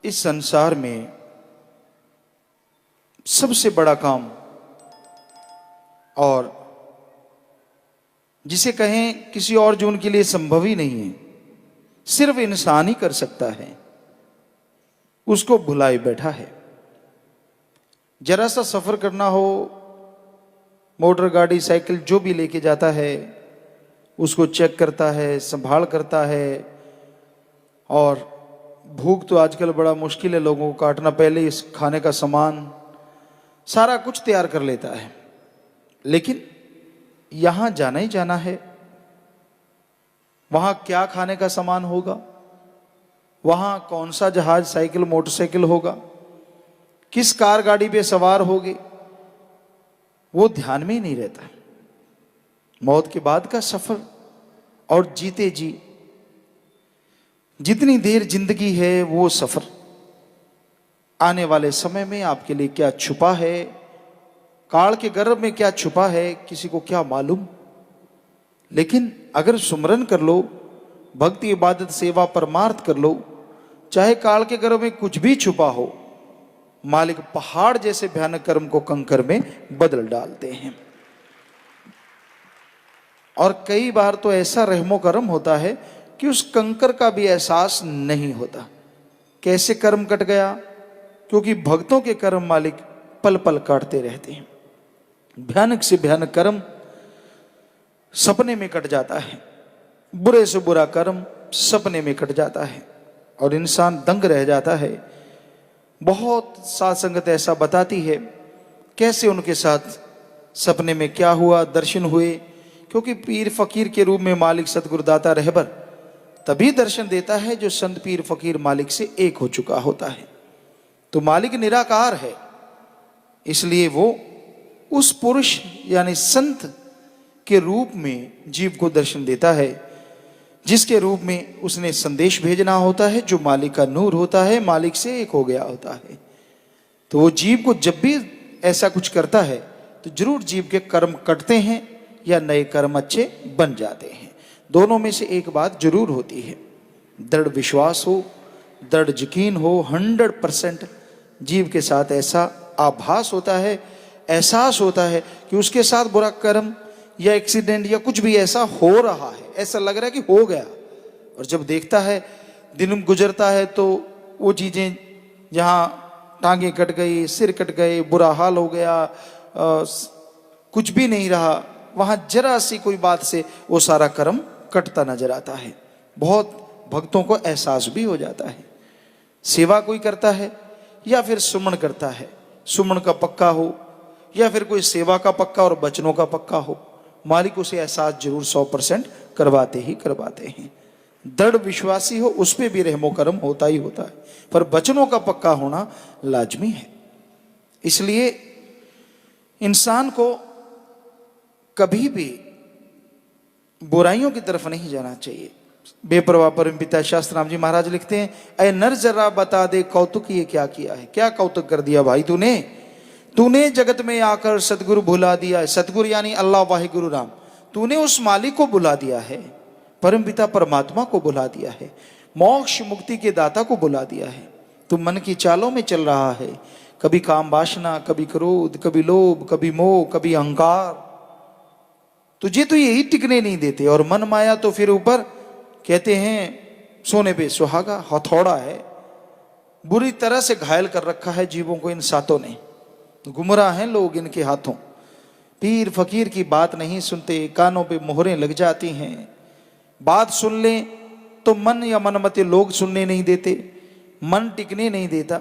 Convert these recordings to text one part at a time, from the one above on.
इस संसार में सबसे बड़ा काम और जिसे कहें किसी और जून के लिए संभव ही नहीं है, सिर्फ इंसान ही कर सकता है, उसको भुलाए बैठा है। जरा सा सफर करना हो, मोटर गाड़ी साइकिल जो भी लेके जाता है उसको चेक करता है, संभाल करता है। और भूख तो आजकल बड़ा मुश्किल है लोगों को काटना, पहले इस खाने का सामान सारा कुछ तैयार कर लेता है। लेकिन यहां जाना ही जाना है, वहां क्या खाने का सामान होगा, वहां कौन सा जहाज साइकिल मोटरसाइकिल होगा, किस कार गाड़ी पे सवार होगे, वो ध्यान में ही नहीं रहता। मौत के बाद का सफर और जीते जी जितनी देर जिंदगी है वो सफर, आने वाले समय में आपके लिए क्या छुपा है, काल के गर्भ में क्या छुपा है, किसी को क्या मालूम। लेकिन अगर सुमरन कर लो, भक्ति इबादत सेवा परमार्थ कर लो, चाहे काल के गर्भ में कुछ भी छुपा हो, मालिक पहाड़ जैसे भयानक कर्म को कंकर में बदल डालते हैं। और कई बार तो ऐसा रहमो कर्म होता है कि उस कंकर का भी एहसास नहीं होता। कैसे कर्म कट गया? क्योंकि भक्तों के कर्म मालिक पल पल काटते रहते हैं। भयानक से भयानक कर्म सपने में कट जाता है, बुरे से बुरा कर्म सपने में कट जाता है और इंसान दंग रह जाता है। बहुत साध संगत ऐसा बताती है कैसे उनके साथ सपने में क्या हुआ, दर्शन हुए। क्योंकि पीर फकीर के रूप में मालिक सतगुरुदाता रहबर तभी दर्शन देता है जो संत पीर फकीर मालिक से एक हो चुका होता है। तो मालिक निराकार है, इसलिए वो उस पुरुष यानी संत के रूप में जीव को दर्शन देता है, जिसके रूप में उसने संदेश भेजना होता है, जो मालिक का नूर होता है, मालिक से एक हो गया होता है। तो वो जीव को जब भी ऐसा कुछ करता है तो जरूर जीव के कर्म कटते हैं या नए कर्म अच्छे बन जाते हैं। दोनों में से एक बात जरूर होती है, दृढ़ विश्वास हो, दृढ़ यकीन हो। 100% जीव के साथ ऐसा आभास होता है, एहसास होता है कि उसके साथ बुरा कर्म या एक्सीडेंट या कुछ भी ऐसा हो रहा है, ऐसा लग रहा है कि हो गया। और जब देखता है, दिन गुजरता है, तो वो चीजें जहाँ टांगे कट गई, सिर कट गए, बुरा हाल हो गया, कुछ भी नहीं रहा, वहां जरा सी कोई बात से वो सारा कर्म कटता नजर आता है। बहुत भक्तों को एहसास भी हो जाता है। सेवा कोई करता है या फिर सुमन करता है, सुमन का पक्का हो या फिर कोई सेवा का पक्का और बचनों का पक्का हो, मालिक उसे एहसास जरूर 100% करवाते ही करवाते हैं। दृढ़ विश्वासी हो, उस पर भी रहमो कर्म होता ही होता है, पर बचनों का पक्का होना लाजमी है। इसलिए इंसान को कभी भी बुराइयों की तरफ नहीं जाना चाहिए। बेपरवाह परमपिता शास्त्र राम जी महाराज लिखते हैं, अय नर जरा बता दे कौतुक ये क्या किया है। क्या कौतुक कर दिया भाई तूने जगत में आकर सतगुरु भुला दिया है। सतगुरु यानी अल्लाह वाहिगुरु राम, तूने उस मालिक को बुला दिया है, परमपिता परमात्मा को बुला दिया है, मोक्ष मुक्ति के दाता को बुला दिया है। तू मन की चालों में चल रहा है, कभी काम वासना, कभी क्रोध, कभी लोभ, कभी मोह, कभी अहंकार। तुझे तो यही टिकने नहीं देते। और मन माया तो फिर ऊपर कहते हैं सोने पे सुहागा, हथौड़ा है। बुरी तरह से घायल कर रखा है जीवों को इन सातों ने। गुमराह हैं लोग इनके हाथों। पीर फकीर की बात नहीं सुनते, कानों पे मोहरें लग जाती हैं। बात सुन लें तो मन या मनमते लोग सुनने नहीं देते, मन टिकने नहीं देता।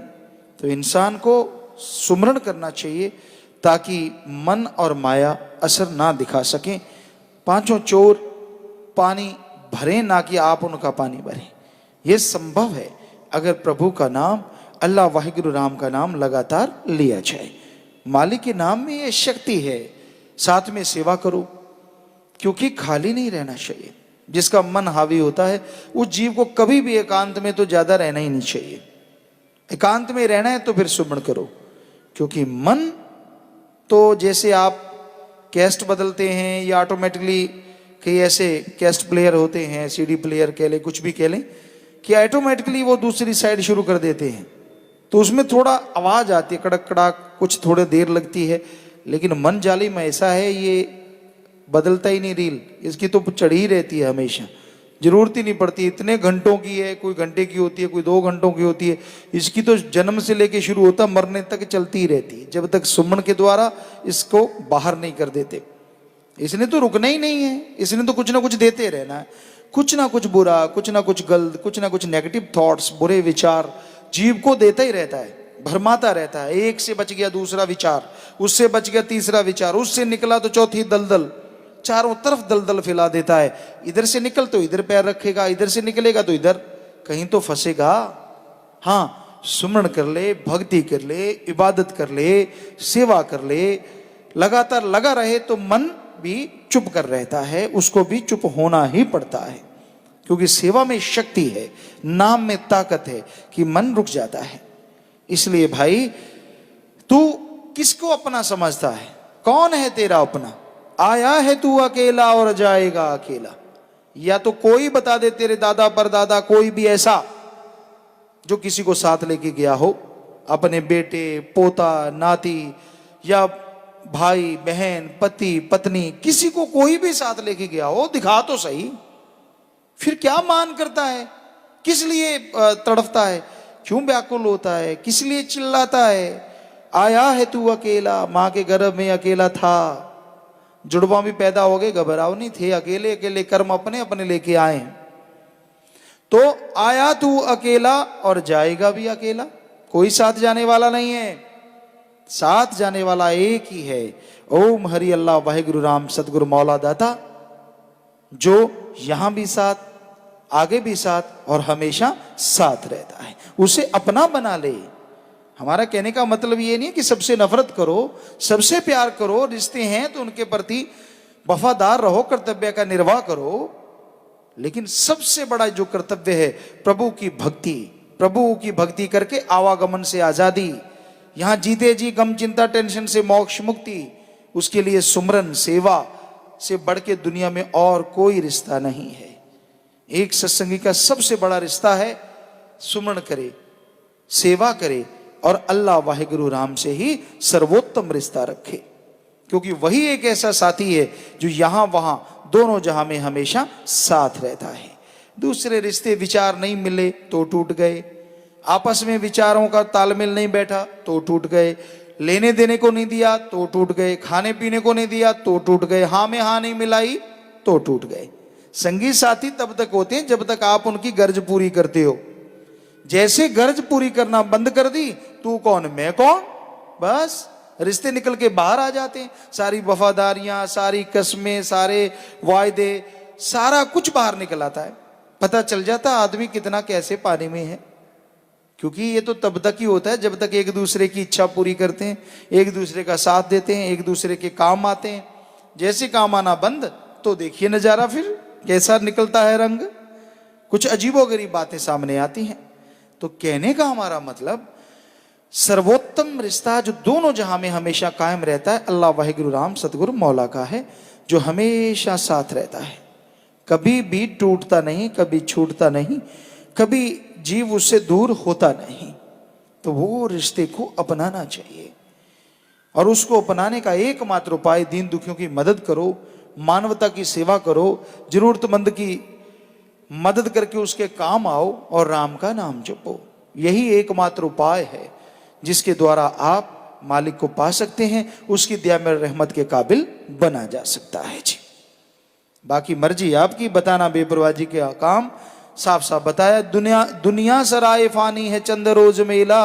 तो इंसान को सुमरण करना चाहिए ताकि मन और माया असर ना दिखा सकें। पांचों चोर पानी भरें, ना कि आप उनका पानी भरें। यह संभव है अगर प्रभु का नाम, अल्लाह वाहिगुरु राम का नाम लगातार लिया जाए। मालिक के नाम में ये शक्ति है। साथ में सेवा करो, क्योंकि खाली नहीं रहना चाहिए। जिसका मन हावी होता है उस जीव को कभी भी एकांत में तो ज्यादा रहना ही नहीं चाहिए। एकांत में रहना है तो फिर सुमरण करो, क्योंकि मन तो जैसे आप कैस्ट बदलते हैं या ऑटोमेटिकली कई ऐसे कैस्ट प्लेयर होते हैं, सीडी प्लेयर कह लें, कुछ भी कह लें, कि ऑटोमेटिकली वो दूसरी साइड शुरू कर देते हैं। तो उसमें थोड़ा आवाज आती है, कड़क कड़ाक, कुछ थोड़े देर लगती है, लेकिन मन जालिम ऐसा है, ये बदलता ही नहीं रील, इसकी तो चढ़ी रहती है हमेशा, जरूरत ही नहीं पड़ती। इतने घंटों की है, कोई घंटे की होती है, कोई 2 घंटों की होती है, इसकी तो जन्म से लेके शुरू होता मरने तक चलती ही रहती है, जब तक सुमन के द्वारा इसको बाहर नहीं कर देते। इसने तो रुकना ही नहीं है, इसने तो कुछ ना कुछ देते रहना है, कुछ ना कुछ बुरा, कुछ ना कुछ गलत, कुछ ना कुछ नेगेटिव थॉट्स, बुरे विचार जीव को देता ही रहता है, भरमाता रहता है। एक से बच गया दूसरा विचार, उससे बच गया तीसरा विचार, उससे निकला तो चौथी दलदल, चारों तरफ दलदल फैला देता है। इधर से निकल तो इधर पैर रखेगा, इधर से निकलेगा तो इधर, कहीं तो फंसेगा। हाँ, सुमरण कर ले, भक्ति कर ले, इबादत कर ले, सेवा कर ले, लगातार लगा रहे तो मन भी चुप कर रहता है, उसको भी चुप होना ही पड़ता है, क्योंकि सेवा में शक्ति है, नाम में ताकत है कि मन रुक जाता है। इसलिए भाई, तू किसको अपना समझता है? कौन है तेरा अपना? आया है तू अकेला और जाएगा अकेला। या तो कोई बता दे, तेरे दादा परदादा कोई भी ऐसा जो किसी को साथ लेके गया हो, अपने बेटे, पोता, नाती, या भाई बहन, पति पत्नी, किसी को कोई भी साथ लेके गया हो, दिखा तो सही। फिर क्या मान करता है? किस लिए तड़फता है? क्यों व्याकुल होता है? किस लिए चिल्लाता है? आया है तू अकेला, मां के गर्भ में अकेला था, जुड़वा भी पैदा हो गए, घबराओ नहीं थे, अकेले अकेले कर्म अपने अपने लेके आए। तो आया तू अकेला और जाएगा भी अकेला, कोई साथ जाने वाला नहीं है, साथ जाने वाला एक ही है। ओम हरि अल्लाह वाहिगुरु राम सतगुरु मौला दाता, जो यहां भी साथ, आगे भी साथ और हमेशा साथ रहता है, उसे अपना बना ले। हमारा कहने का मतलब ये नहीं है कि सबसे नफरत करो, सबसे प्यार करो, रिश्ते हैं तो उनके प्रति वफादार रहो, कर्तव्य का निर्वाह करो, लेकिन सबसे बड़ा जो कर्तव्य है प्रभु की भक्ति, प्रभु की भक्ति करके आवागमन से आजादी, यहां जीते जी गम चिंता टेंशन से मोक्ष मुक्ति, उसके लिए सुमरन सेवा से बढ़ के दुनिया में और कोई रिश्ता नहीं है। एक सत्संगी का सबसे बड़ा रिश्ता है सुमरण करे, सेवा करे और अल्लाह वाहिगुरु राम से ही सर्वोत्तम रिश्ता रखे, क्योंकि वही एक ऐसा साथी है जो यहां वहां दोनों जहां में हमेशा साथ रहता है। दूसरे रिश्ते विचार नहीं मिले तो टूट गए, आपस में विचारों का तालमेल नहीं बैठा तो टूट गए, लेने देने को नहीं दिया तो टूट गए, खाने पीने को नहीं दिया तो टूट गए, हाँ में हाँ नहीं मिलाई तो टूट गए। संगी साथी तब तक होते हैं जब तक आप उनकी गर्ज पूरी करते हो। जैसे गर्ज पूरी करना बंद कर दी, तू कौन मैं कौन, बस रिश्ते निकल के बाहर आ जाते हैं। सारी वफादारियां, सारी कस्में, सारे वायदे, सारा कुछ बाहर निकल आता है। पता चल जाता आदमी कितना कैसे पानी में है, क्योंकि ये तो तब तक ही होता है जब तक एक दूसरे की इच्छा पूरी करते हैं, एक दूसरे का साथ देते हैं, एक दूसरे के काम आते हैं। जैसे काम आना बंद तो देखिए नजारा फिर कैसा निकलता है रंग, कुछ अजीबोगरीब बातें सामने आती हैं। तो कहने का हमारा मतलब सर्वोत्तम रिश्ता जो दोनों जहां में हमेशा कायम रहता है अल्लाह वाहिगुरु राम सतगुरु मौला का है, जो हमेशा साथ रहता है, कभी भी टूटता नहीं, कभी छूटता नहीं, कभी जीव उससे दूर होता नहीं। तो वो रिश्ते को अपनाना चाहिए, और उसको अपनाने का एकमात्र उपाय दीन दुखियों की मदद करो, मानवता की सेवा करो, जरूरतमंद की मदद करके उसके काम आओ और राम का नाम जपो। यही एकमात्र उपाय है जिसके द्वारा आप मालिक को पा सकते हैं, उसकी दया में रहमत के काबिल बना जा सकता है। जी, बाकी मर्जी आपकी, बताना बेपरवाही के काम साफ साफ बताया। दुनिया सराय फानी है, चंद रोज मेला,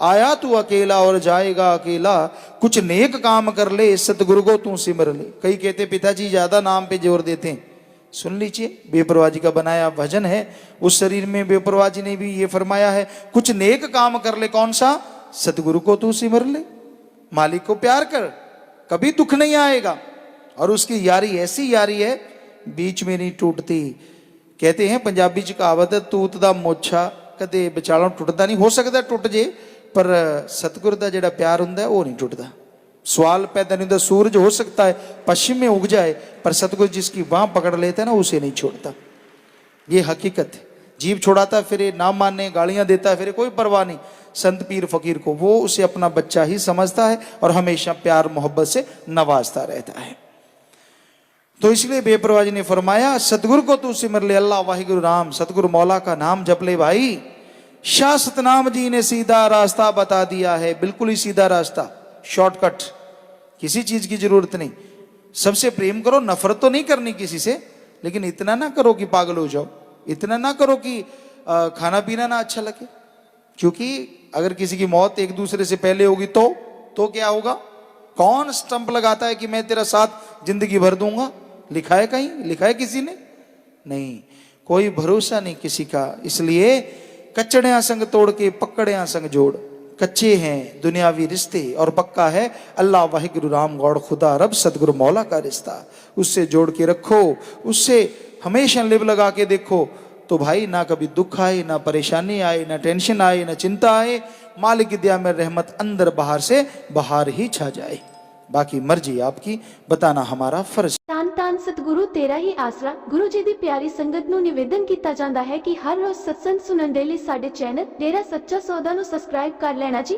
आया तू अकेला और जाएगा अकेला, कुछ नेक काम कर ले, सतगुरु को तू सिमर ले। कई कहते पिताजी ज्यादा नाम पे जोर देते हैं, सुन लीजिए, बेपरवाही का बनाया भजन है, उस शरीर में बेपरवाही ने भी ये फरमाया है, कुछ नेक काम कर ले। कौन सा? सतगुरु को तू सिमर ले, मालिक को प्यार कर, कभी दुख नहीं आएगा। और उसकी यारी ऐसी यारी है बीच में नहीं टूटती। कहते हैं पंजाबी च कहावत है, तूत दा मोछा कदे विचालों टुटदा नहीं। हो सकता टुट जे, पर सतगुरु दा जेड़ा प्यार हुंदा है वो नहीं टुटदा। सवाल पैदा नहीं होता, सूरज हो सकता है पश्चिम में उग जाए, पर सतगुरु जिसकी बाह पकड़ लेता है ना, उसे नहीं छोड़ता। ये हकीकत है। जीभ छुड़ाता फिरे, ना माने, गालियां देता फिरे, कोई परवाह नहीं। संत पीर फकीर को वो उसे अपना बच्चा ही समझता है और हमेशा प्यार मोहब्बत से नवाजता रहता है। तो इसलिए बेपरवाह जी ने फरमाया, सतगुरु को तू सिमर ले, अल्लाह वाहिगुरु राम, सतगुरु मौला का नाम जप ले भाई। शाह सतनाम जी ने सीधा रास्ता बता दिया है, बिल्कुल ही सीधा रास्ता, शॉर्टकट, किसी चीज की जरूरत नहीं। सबसे प्रेम करो, नफरत तो नहीं करनी किसी से, लेकिन इतना ना करो कि पागल हो जाओ, इतना ना करो कि खाना पीना ना अच्छा लगे। क्योंकि अगर किसी की मौत एक दूसरे से पहले होगी तो क्या होगा? कौन स्टंप लगाता है कि मैं तेरा साथ जिंदगी भर दूंगा? लिखा है कहीं? लिखा है किसी ने? नहीं, कोई भरोसा नहीं किसी का। इसलिए कच्चड़ियां संग तोड़ के पकड़ियां संग जोड़। कच्चे हैं दुनियावी रिश्ते और पक्का है अल्लाह वाहिगुरु राम गौड़ खुदा रब सतगुरु मौला का रिश्ता। उससे जोड़ के रखो, उससे हमेशा लिव लगा के देखो, तो भाई ना कभी दुख आए, ना परेशानी आए, ना टेंशन आए, ना चिंता आए। मालिक की दया में रहमत अंदर बाहर से बाहर ही छा जाए। बाकी मर्जी आपकी, बताना हमारा फर्ज। ਧੰਨ ਧੰਨ ਸਤਿਗੁਰੂ ਤੇਰਾ ਹੀ ਆਸਰਾ। ਗੁਰੂ ਜੀ ਦੀ ਪਿਆਰੀ ਸੰਗਤ ਨੂੰ ਨਿਵੇਦਨ ਕੀਤਾ ਜਾਂਦਾ ਹੈ ਕਿ ਹਰ ਰੋਜ਼ ਸਤਸੰਗ ਸੁਣਨ ਦੇ ਲਈ ਸਾਡੇ ਚੈਨਲ ਡੇਰਾ ਸੱਚਾ ਸੌਦਾ ਨੂੰ ਸਬਸਕ੍ਰਾਈਬ ਕਰ ਲੈਣਾ ਜੀ।